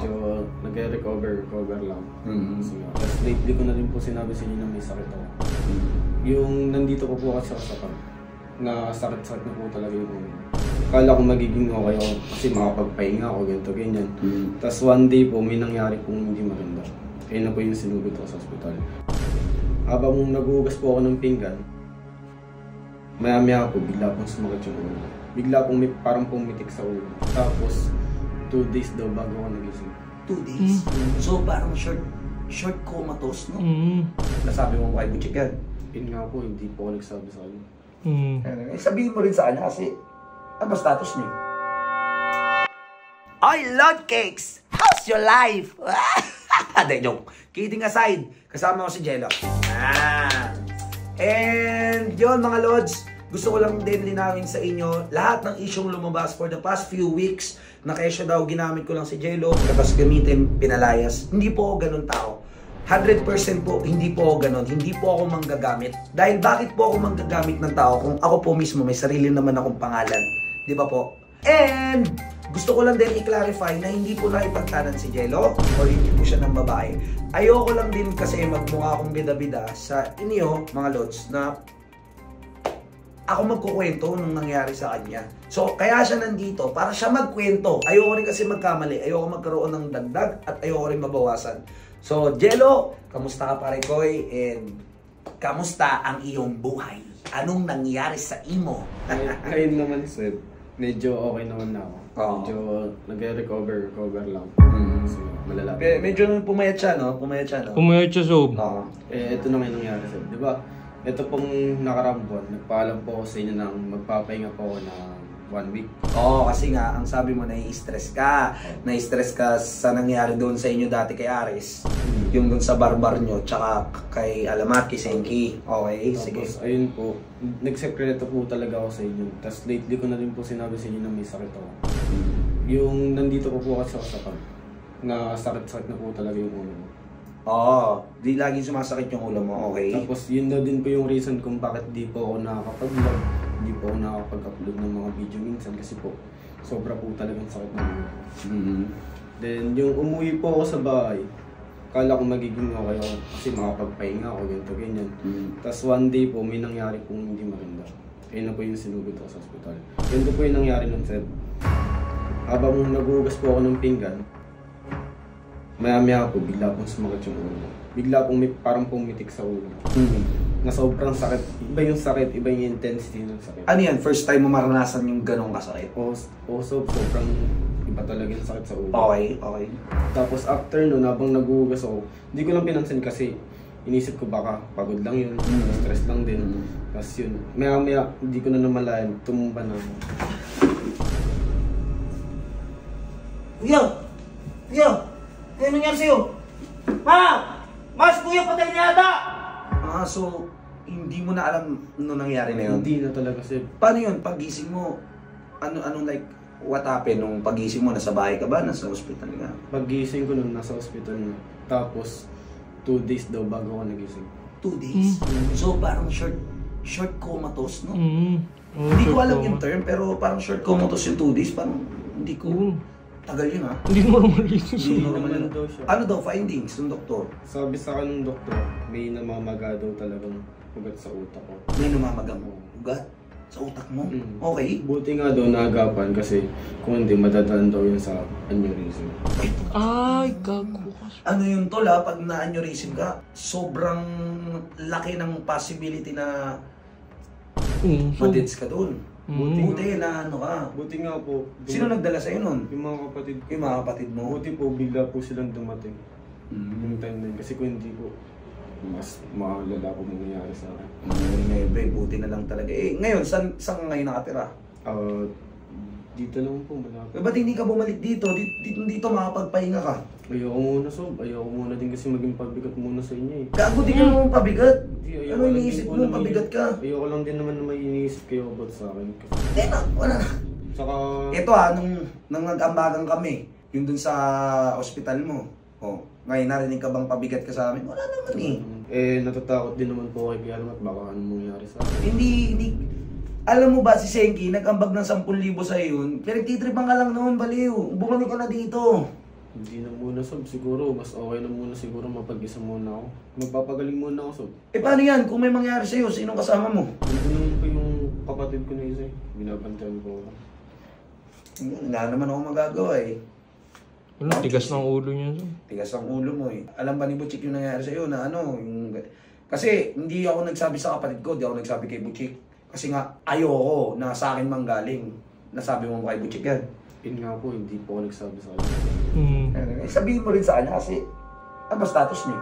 medyo nag-recover lang. Tapos lately ko na rin po sinabi sa inyo na may sakit ako. Yung nandito ko po kasi sa kapag, na sakit-sakit na po talaga yung ulo. Akala ko magiging okay ako kasi makapagpahinga ako, ganito, ganyan. Tapos one day po, may nangyari pong hindi maganda. Kaya na po yung sinugod ko sa ospital. Habang naghuhugas po ako ng pinggan, maya-maya po, bigla pong sumakit yung ulo. Bigla pong parang pumitik sa ulo. Tapos, 2 days daw bago ako nagising. 2 days? So parang short comatose, no? Nasabi mo kay Butchik yan? Yun nga po, hindi po ako nagsabi sa kanya. Sabihin mo rin sa kanya kasi ano ba status niyo? Oy, Lord Cakes! How's your life? Hindi, joke. Kidding aside, kasama ko si Jello. And yun mga Lods, gusto ko lang din linawin sa inyo lahat ng isyong lumabas for the past few weeks na kesyo daw ginamit ko lang si Jello tapos gamitin pinalayas. Hindi po ako ganun tao. 100% po, hindi po ako ganun. Hindi po ako manggagamit. Dahil bakit po ako manggagamit ng tao kung ako po mismo may sarili naman akong pangalan? Di ba po? And gusto ko lang din i-clarify na hindi po nakipagtanan si Jello or hindi po siya ng babae. Ayoko lang din kasi magmukha akong bida-bida sa inyo, mga Lods, na ako magkukwento nung nangyari sa kanya. So, kaya siya nandito para siya magkwento. Ayoko rin kasi magkamali. Ayoko magkaroon ng dagdag at ayoko rin mabawasan. So, Jello, kamusta ka pare koy? And kamusta ang iyong buhay? Anong nangyari sa imo? Ngayon naman, sir, medyo okay naman na ako. Medyo nag-recover lang. So, malala. Medyo pumayat siya, no? Pumayat siya, no? Pumayat siya, Sob. Ito na ngayon nangyari, sir. Di ba? Ito pong nakaraang buwan, nagpaalam po ako sa inyo na magpapahinga po ako na 1 week. Oo, kasi nga, ang sabi mo, nai-stress ka. Nai-stress ka sa nangyari doon sa inyo dati kay Aris. Yung doon sa barbar nyo, tsaka kay Alamat, kay Senki. Okay, tapos, sige. Ayun po, nagsekreto po talaga ako sa inyo. Tapos lately ko na rin po sinabi sa inyo na may sakit ako. Yung nandito ko po kasi ako sa pag, na sakit-sakit na po talaga yung ulo mo. Oo, di lagi sumasakit yung ulo mo, okay? Tapos yun na din po yung reason kung bakit di po ako nakakapag-vlog. Hindi po ako nakakapag-upload ng mga video minsan kasi po sobra po talagang sakit ng ulo. Then yung umuwi po ako sa bahay, akala ko magiging okay ako kasi makapagpahinga ako, ganito, ganyan. Tapos one day po, may nangyari pong hindi maganda. Kaya na po yung sinugod ako sa ospital. Yun po yung nangyari nun, sir. Habang naghuhugas po ako ng pinggan, maya-maya po, bigla pong sumakit yung ulo. Bigla pong parang pumitik sa ulo. Na sobrang sakit. Iba yung sakit, iba yung intensity ng sakit. Ano yan? First time mo maranasan yung ganong kasakit? Sobrang iba talaga yung sakit sa ulo. Okay, okay. Tapos after nun, habang naghuhugas ako, hindi ko lang pinansin kasi inisip ko baka pagod lang yun, stress lang din. Tapos yun, maya-maya, hindi ko na namalayan, tumumba na ako. Kuya! Kuya! Ano nangyari sa'yo? Ma! Mas kuya, patay na yata! So, hindi mo na alam ano nangyari na yun? Hindi na talaga, sir. Paano yun? Pagising mo, ano like, what happened? Nung pagising mo, nasa bahay ka ba? Nasa hospital ka? Paggising ko nun, nasa hospital na. Tapos, 2 days daw bago ako nagising. 2 days? So, parang short comatose, no? Hindi ko alam yung term, pero parang short comatose yung 2 days. Parang, hindi ko... Tagal yun, ha? Hindi normal yun. Hindi naman daw siya. Ano daw findings ng doktor? Sabi sa akin ng doktor, may namamaga daw talagang ugat sa utak ko. May namamagang ugat sa utak mo? Okay. Buti nga daw naagapan kasi kung hindi madadaan daw yun sa aneurysm. Ay, gago. Ano yun tol ha? Pag na-aneurysm ka, sobrang laki ng possibility na madits ka dun. Buti na ano ka. Buti nga po. Sino nagdala sa'yo nun? Yung mga kapatid ko. Yung mga kapatid mo? Buti po, bigla po silang dumating. Yung time na yun. Kasi kung hindi po, mas makalala po mangyayari sa akin. Buti na lang talaga. Ngayon, saan ka ngayon nakatira? Dito lang po, malapit. Ba't hindi ka bumalik dito? Dito makapagpahinga ka? Ayoko muna, Sob. Ayoko muna din kasi maging pabigat muna sa inyo eh. Gago, di ka naman pabigat. Ayoko Ano lang iniisip din po mo? na Pabigat ka? Ayoko lang din naman na may iniisip kayo about sa akin. Hindi na, wala na. Saka... Ito ha, nung nag-ambagan kami, yung dun sa ospital mo, ngayon narinig ka bang pabigat ka sa amin? Wala naman eh. Natatakot din naman po kay Alamat baka anong mangyari sa akin. Hindi. Alam mo ba si Senki, nag-ambag ng 10,000 sa yun, pinagtitripan ka lang noon, baliw. Bumalik ka na dito. Hindi na muna, Sob. Siguro, mas okay na muna siguro mapag-isa muna ako. Magpapagaling muna ako, Sob. Paano yan? Kung may mangyari sa'yo, sinong kasama mo? Hindi naman po yung kapatid ko na isa eh. Binabantayan ko. Wala naman ako magagawa eh. Ano, tigas ng ulo niya. Sob. Tigas ang ulo mo eh. Alam ba ni Butchik yung nangyari sa'yo na ano, yung... Kasi hindi ako nagsabi sa kapatid ko, hindi ako nagsabi kay Butchik. Kasi nga, ayoko na sa akin manggaling. Nasabi mo kay Butchik yan. Yun nga po, hindi po ako nagsabi sa kanya. Hmm. Sabihin mo rin sa kanya kasi, ano ba status niyo?